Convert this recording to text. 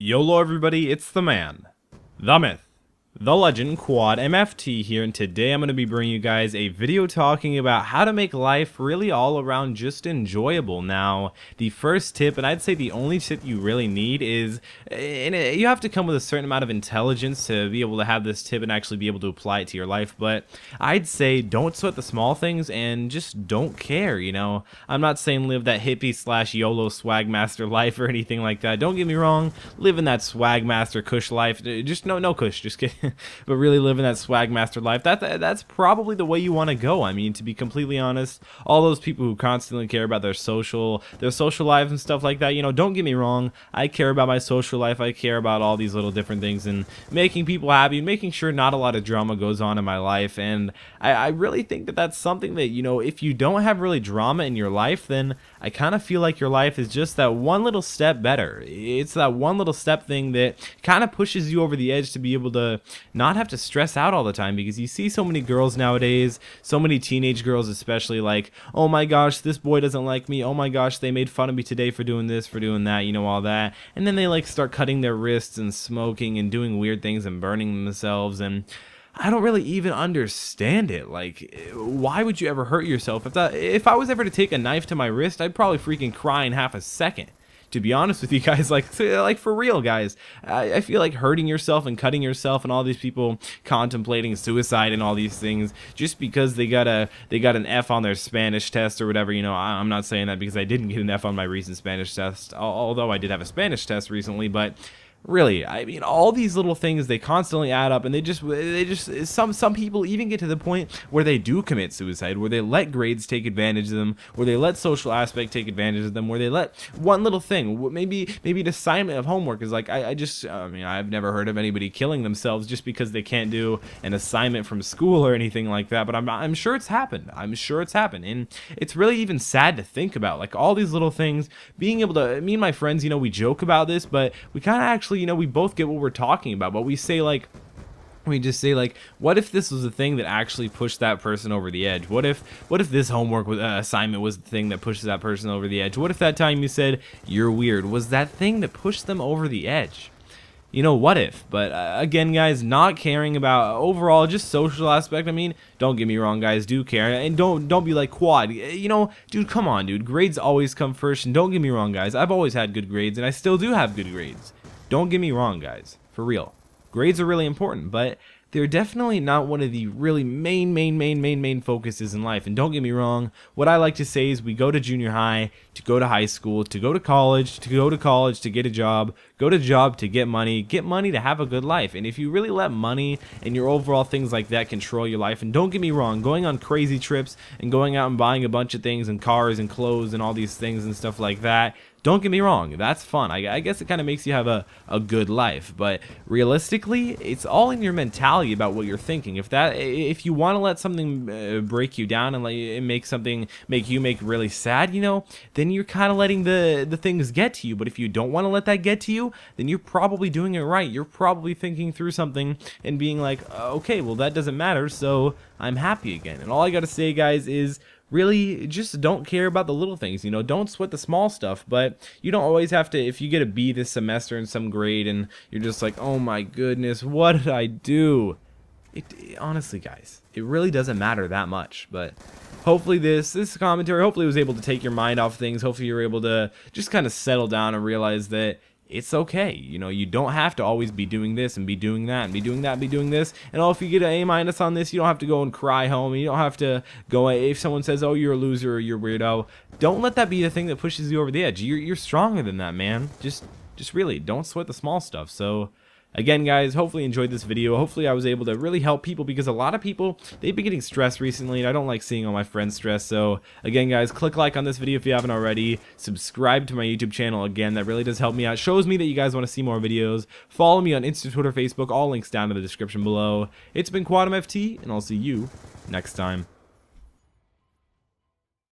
YOLO everybody, it's the man, the myth, the legend, Quad MFT here, and today I'm going to be bringing you guys a video talking about how to make life really all around just enjoyable. Now, the first tip, and I'd say the only tip you really need is, you have to come with a certain amount of intelligence to be able to have this tip and actually be able to apply it to your life, but I'd say don't sweat the small things and just don't care, you know. I'm not saying live that hippie slash YOLO swagmaster life or anything like that. Don't get me wrong, live in that swagmaster kush life, just no kush, just kidding. But really living that swagmaster life, that's probably the way you want to go. I mean, to be completely honest, all those people who constantly care about their social lives and stuff like that, you know, don't get me wrong, I care about my social life, I care about all these little different things and making people happy, making sure not a lot of drama goes on in my life. And I really think that that's something that, you know, if you don't have really drama in your life, then I kind of feel like your life is just that one little step better. It's that one little step thing that kind of pushes you over the edge to be able to not have to stress out all the time, because you see so many girls nowadays, so many teenage girls especially, like, oh my gosh, this boy doesn't like me, oh my gosh, they made fun of me today for doing this, for doing that, you know, all that, and then they like start cutting their wrists and smoking and doing weird things and burning themselves. And I don't really even understand it. Like, why would you ever hurt yourself? If I was ever to take a knife to my wrist, I'd probably freaking cry in half a second. To be honest with you guys, like for real, guys, I feel like hurting yourself and cutting yourself and all these people contemplating suicide and all these things just because they got an F on their Spanish test or whatever. You know, I'm not saying that because I didn't get an F on my recent Spanish test, although I did have a Spanish test recently, but really, I mean, all these little things, they constantly add up, and they just some people even get to the point where they do commit suicide, where they let grades take advantage of them, where they let social aspect take advantage of them, where they let one little thing, maybe an assignment of homework is like, I mean, I've never heard of anybody killing themselves just because they can't do an assignment from school or anything like that, but I'm sure it's happened. I'm sure it's happened, and it's really even sad to think about, like, all these little things, being able to, me and my friends, you know, we joke about this, but we kind of actually, you know, we both get what we're talking about, but we just say like, what if this was the thing that actually pushed that person over the edge? What if this homework assignment was the thing that pushes that person over the edge? What if that time you said you're weird was that thing that pushed them over the edge? You know, what if? But again, guys, not caring about overall just social aspect. I mean, don't get me wrong, guys, do care, and don't be like Quad. You know, dude, come on, dude. Grades always come first, and don't get me wrong, guys. I've always had good grades, and I still do have good grades. Don't get me wrong, guys, for real. Grades are really important, but they're definitely not one of the really main focuses in life. And don't get me wrong, what I like to say is we go to junior high to go to high school, to go to college, to get a job, go to job to get money to have a good life. And if you really let money and your overall things like that control your life, and don't get me wrong, going on crazy trips and going out and buying a bunch of things and cars and clothes and all these things and stuff like that, don't get me wrong, that's fun. I guess it kind of makes you have a good life, but realistically, it's all in your mentality about what you're thinking. If you want to let something break you down and make you really sad, you know, then you're kind of letting the things get to you. But if you don't want to let that get to you, then you're probably doing it right. You're probably thinking through something and being like, okay, well, that doesn't matter, so I'm happy again. And all I gotta say, guys, is really just don't care about the little things, you know. Don't sweat the small stuff, but you don't always have to. If you get a B this semester in some grade and you're just like, oh my goodness, what did I do? Honestly, guys, it really doesn't matter that much. But hopefully this commentary hopefully was able to take your mind off things. Hopefully you're able to just kind of settle down and realize that it's okay. You know, you don't have to always be doing this and be doing that and be doing that and be doing this. And if you get an A- on this, you don't have to go and cry home. You don't have to go, if someone says, oh, you're a loser or you're a weirdo, don't let that be the thing that pushes you over the edge. You're stronger than that, man. Just really don't sweat the small stuff. So again, guys, hopefully you enjoyed this video. Hopefully I was able to really help people, because a lot of people, they've been getting stressed recently, and I don't like seeing all my friends stressed. So again, guys, click like on this video if you haven't already. Subscribe to my YouTube channel. Again, that really does help me out. Shows me that you guys want to see more videos. Follow me on Insta, Twitter, Facebook. All links down in the description below. It's been Quad MFT, and I'll see you next time.